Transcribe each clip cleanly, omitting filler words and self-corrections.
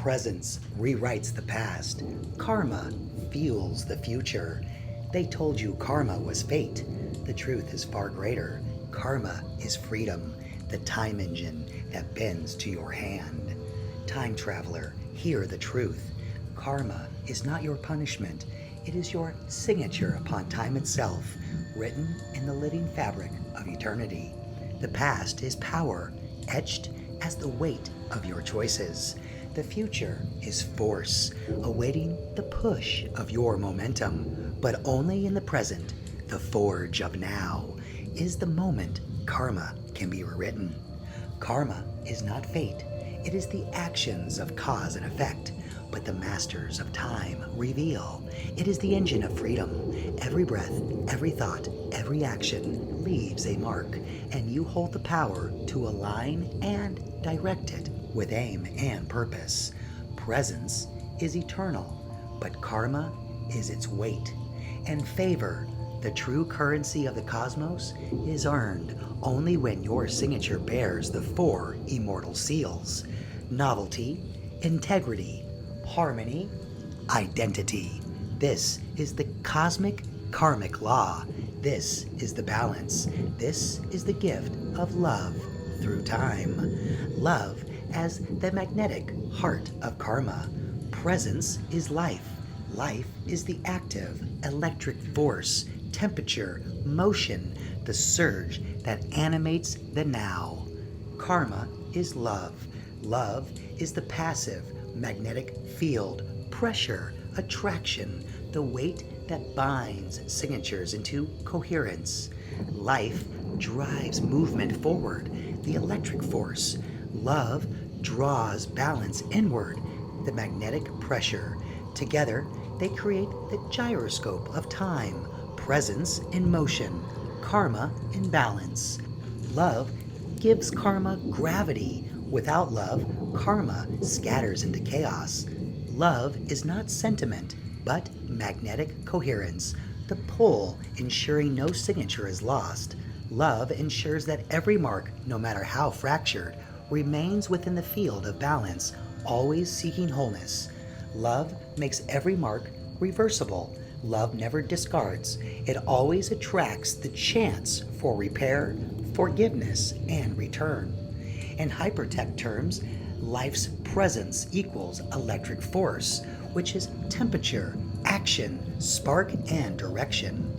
Presence rewrites the past. Karma fuels the future. They told you karma was fate. The truth is far greater. Karma is freedom, the time engine that bends to your hand. Time traveler, hear the truth. Karma is not your punishment. It is your signature upon time itself, written in the living fabric of eternity. The past is power, etched as the weight of your choices. The future is force, awaiting the push of your momentum. But only in the present, the forge of now, is the moment karma can be rewritten. Karma is not fate. It is the actions of cause and effect. But the masters of time reveal. It is the engine of freedom. Every breath, every thought, every action leaves a mark, and you hold the power to align and direct it with aim and purpose. Presence is eternal, but karma is its weight. And favor, the true currency of the cosmos, is earned only when your signature bears the 4 immortal seals: novelty, integrity, harmony, identity. This is the cosmic karmic law. This is the balance. This is the gift of love through time. Love as the magnetic heart of karma. Presence is life. Life is the active, electric force, temperature, motion, the surge that animates the now. Karma is love. Love is the passive, magnetic field, pressure, attraction, the weight that binds signatures into coherence. Life drives movement forward, the electric force. Love draws balance inward, the magnetic pressure. Together, they create the gyroscope of time, presence in motion, karma in balance. Love gives karma gravity. Without love, karma scatters into chaos. Love is not sentiment, but magnetic coherence, the pull ensuring no signature is lost. Love ensures that every mark, no matter how fractured, remains within the field of balance, always seeking wholeness. Love makes every mark reversible. Love never discards. It always attracts the chance for repair, forgiveness, and return. In hypertech terms, life's presence equals electric force, which is temperature, action, spark, and direction.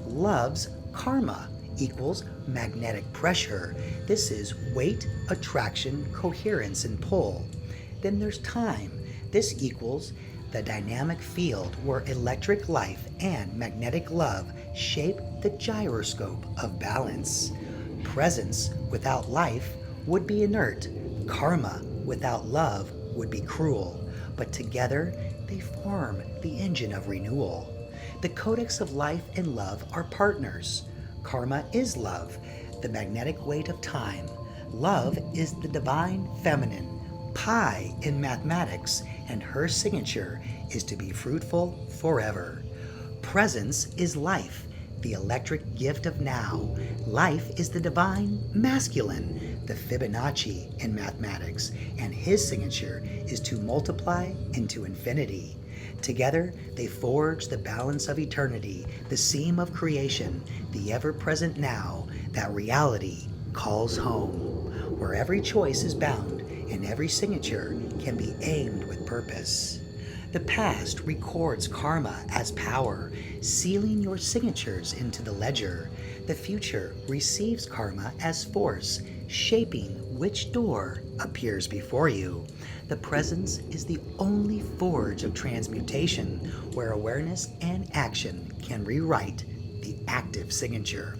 Love's karma equals magnetic pressure. This is weight, attraction, coherence, and pull. Then there's time. This equals the dynamic field where electric life and magnetic love shape the gyroscope of balance. Presence without life would be inert. Karma without love would be cruel. But together, they form the engine of renewal. The codex of life and love are partners. Karma is love, the magnetic weight of time. Love is the divine feminine, pi in mathematics, and her signature is to be fruitful forever. Presence is life, the electric gift of now. Life is the divine masculine, the Fibonacci in mathematics, and his signature is to multiply into infinity. Together, they forge the balance of eternity, the seam of creation, the ever-present now that reality calls home, where every choice is bound and every signature can be aimed with purpose. The past records karma as power, sealing your signatures into the ledger. The future receives karma as force, shaping which door appears before you. The presence is the only forge of transmutation, where awareness and action can rewrite the active signature.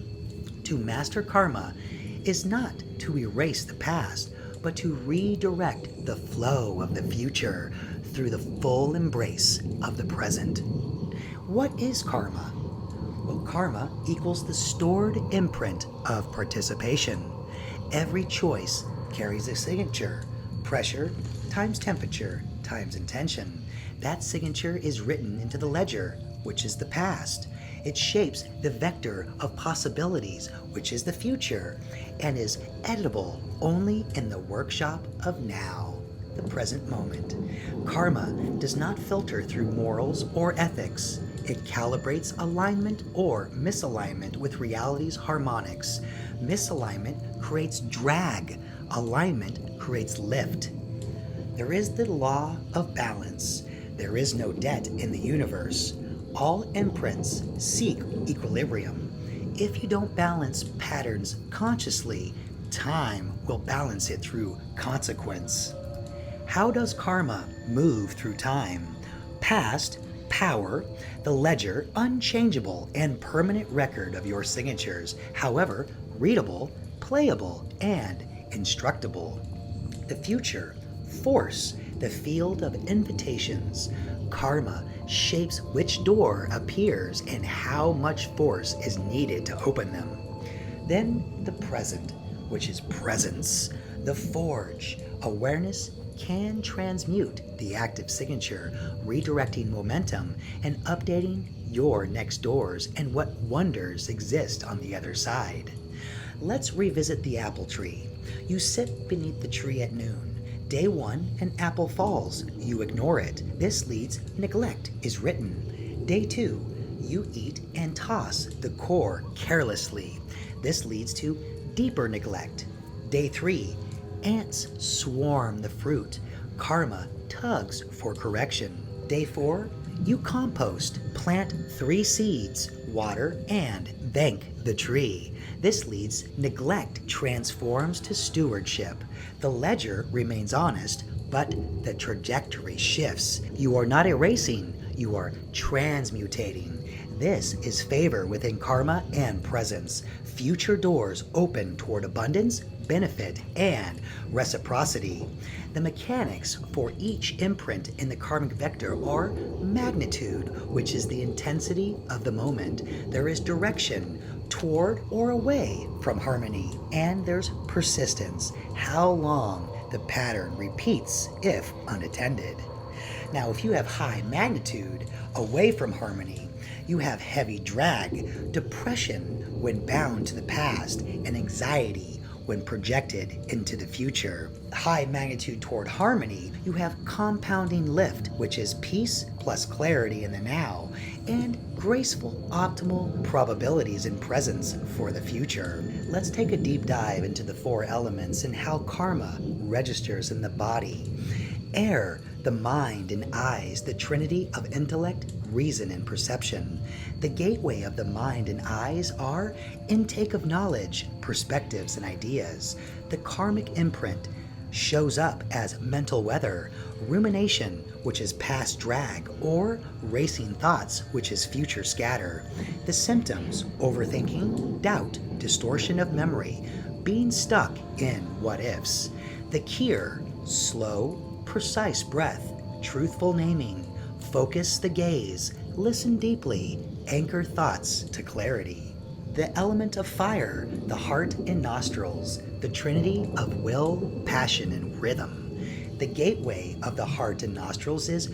To master karma is not to erase the past, but to redirect the flow of the future through the full embrace of the present. What is karma? Well, karma equals the stored imprint of participation. Every choice carries a signature. Pressure times temperature times intention. That signature is written into the ledger, which is the past. It shapes the vector of possibilities, which is the future, and is editable only in the workshop of now. the present moment. Karma does not filter through morals or ethics. It calibrates alignment or misalignment with reality's harmonics. Misalignment creates drag. Alignment creates lift. There is the law of balance. There is no debt in the universe. All imprints seek equilibrium. If you don't balance patterns consciously, time will balance it through consequence. How does karma move through time? Past, power, the ledger, unchangeable and permanent record of your signatures, however, readable, playable, and instructable. The future, force, the field of invitations. Karma shapes which door appears and how much force is needed to open them. Then the present, which is presence, the forge. Awareness can transmute the active signature, redirecting momentum and updating your next doors and what wonders exist on the other side. Let's revisit the apple tree. You sit beneath the tree at noon. Day 1, an apple falls. You ignore it. This leads neglect is written. Day 2, you eat and toss the core carelessly. This leads to deeper neglect. Day 3, ants swarm the fruit. Karma tugs for correction. Day 4, you compost, plant 3 seeds, water, and thank the tree. This leads neglect transforms to stewardship. The ledger remains honest, but the trajectory shifts. You are not erasing, you are transmutating. This is favor within karma and presence. Future doors open toward abundance, benefit, and reciprocity. The mechanics for each imprint in the karmic vector are magnitude, which is the intensity of the moment. There is direction, toward or away from harmony, and there's persistence, how long the pattern repeats if unattended. Now, if you have high magnitude away from harmony, you have heavy drag, depression when bound to the past, and anxiety when projected into the future. High magnitude toward harmony, you have compounding lift, which is peace plus clarity in the now, and graceful optimal probabilities in presence for the future. Let's take a deep dive into the 4 elements and how karma registers in the body. Air, the mind and eyes, the trinity of intellect, reason, and perception. The gateway of the mind and eyes are intake of knowledge, perspectives, and ideas. The karmic imprint shows up as mental weather, rumination, which is past drag, or racing thoughts, which is future scatter. The symptoms, overthinking, doubt, distortion of memory, being stuck in what ifs. The cure, slow, precise breath, truthful naming, focus the gaze, listen deeply, anchor thoughts to clarity. The element of fire, the heart and nostrils, the trinity of will, passion, and rhythm. The gateway of the heart and nostrils is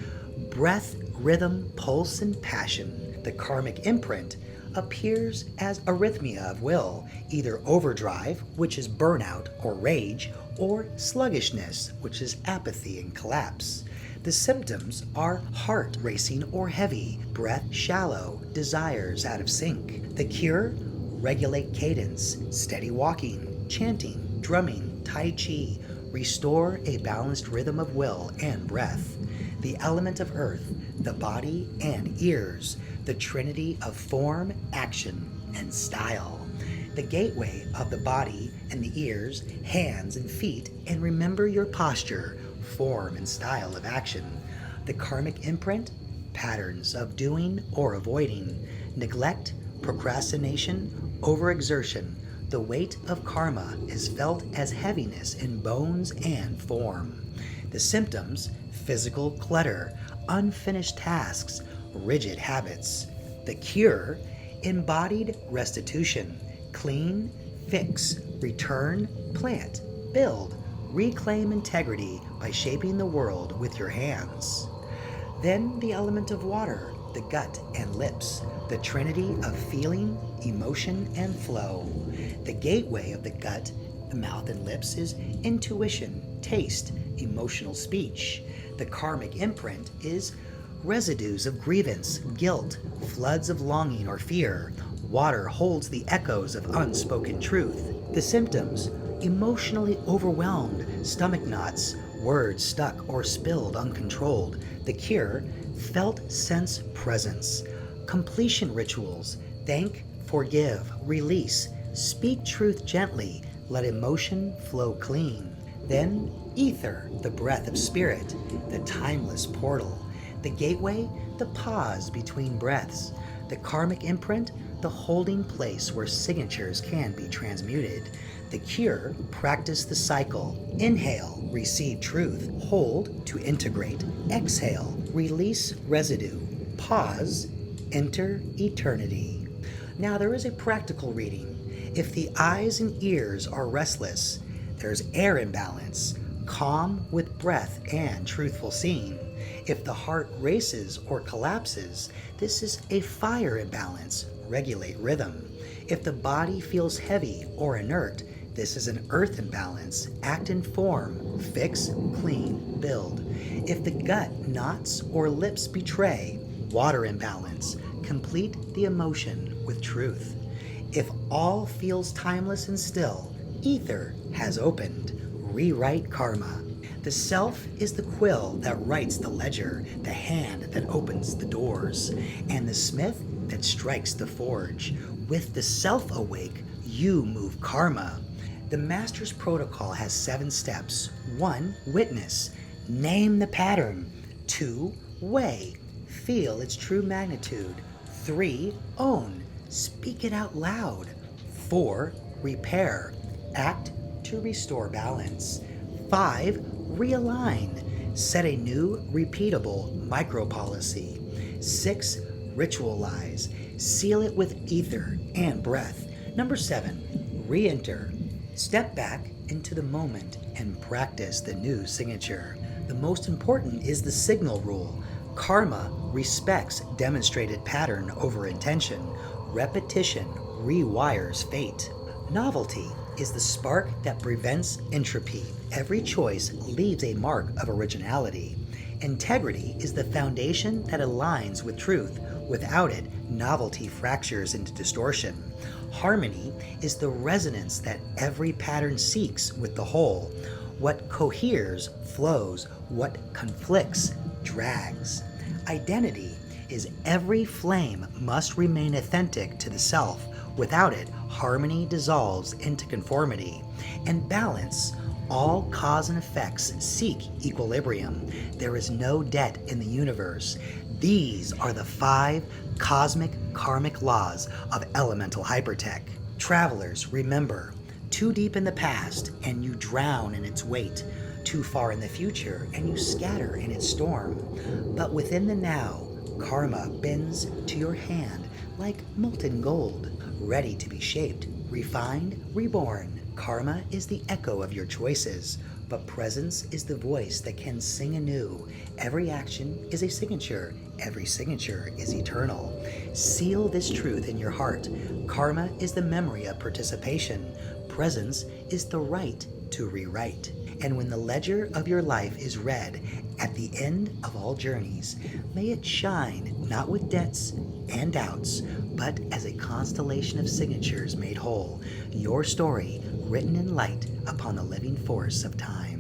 breath, rhythm, pulse, and passion. The karmic imprint appears as arrhythmia of will, either overdrive, which is burnout or rage, or sluggishness, which is apathy and collapse. The symptoms are heart racing or heavy, breath shallow, desires out of sync. The cure, regulate cadence, steady walking, chanting, drumming, tai chi, restore a balanced rhythm of will and breath. The element of earth, the body and ears, the trinity of form, action, and style. The gateway of the body and the ears, hands, and feet, and remember your posture, form, and style of action. The karmic imprint, patterns of doing or avoiding, neglect, procrastination, overexertion. The weight of karma is felt as heaviness in bones and form. The symptoms, physical clutter, unfinished tasks, rigid habits. The cure, embodied restitution, clean, fix, return, plant, build, reclaim integrity by shaping the world with your hands. Then the element of water, the gut and lips, the trinity of feeling, emotion, and flow. The gateway of the gut, the mouth, and lips is intuition, taste, emotional speech. The karmic imprint is residues of grievance, guilt, floods of longing or fear. Water holds the echoes of unspoken truth. The symptoms: emotionally overwhelmed, stomach knots, words stuck or spilled uncontrolled. The cure: felt sense presence. Completion rituals: thank, forgive, release, speak truth gently, let emotion flow clean. Then ether, the breath of spirit, the timeless portal. The gateway, the pause between breaths. The karmic imprint, the holding place where signatures can be transmuted. The cure: practice the cycle. Inhale, receive truth. Hold to integrate. Exhale, release residue. Pause, enter eternity. Now there is a practical reading. If the eyes and ears are restless, there's air imbalance. Calm with breath and truthful seeing. If the heart races or collapses, this is a fire imbalance. Regulate rhythm. If the body feels heavy or inert, this is an earth imbalance. Act in form. Fix, clean, build. If the gut knots or lips betray, water imbalance. Complete the emotion with truth. If all feels timeless and still, ether has opened. Rewrite karma. The self is the quill that writes the ledger, the hand that opens the doors, and the smith that strikes the forge. With the self awake, you move karma. The master's protocol has 7 steps. 1. Witness. Name the pattern. 2. Weigh. Feel its true magnitude. 3. Own. Speak it out loud. 4. Repair. Act to restore balance. 5. Realign. Set a new, repeatable micro-policy. 6. Ritualize. Seal it with ether and breath. Number 7. Re-enter. Step back into the moment and practice the new signature. The most important is the signal rule. Karma respects demonstrated pattern over intention. Repetition rewires fate. Novelty is the spark that prevents entropy. Every choice leaves a mark of originality. Integrity is the foundation that aligns with truth. Without it, novelty fractures into distortion. Harmony is the resonance that every pattern seeks with the whole. What coheres flows, what conflicts drags. Identity is every flame must remain authentic to the self. Without it, harmony dissolves into conformity. And balance, all cause and effects seek equilibrium. There is no debt in the universe. These are the 5 cosmic karmic laws of elemental hypertech. Travelers, remember, too deep in the past and you drown in its weight. Too far in the future and you scatter in its storm. But within the now, karma bends to your hand like molten gold, ready to be shaped, refined, reborn. Karma is the echo of your choices, but presence is the voice that can sing anew. Every action is a signature. Every signature is eternal. Seal this truth in your heart. Karma is the memory of participation. Presence is the right to rewrite. And when the ledger of your life is read at the end of all journeys, may it shine not with debts and doubts, but as a constellation of signatures made whole. Your story written in light upon the living force of time.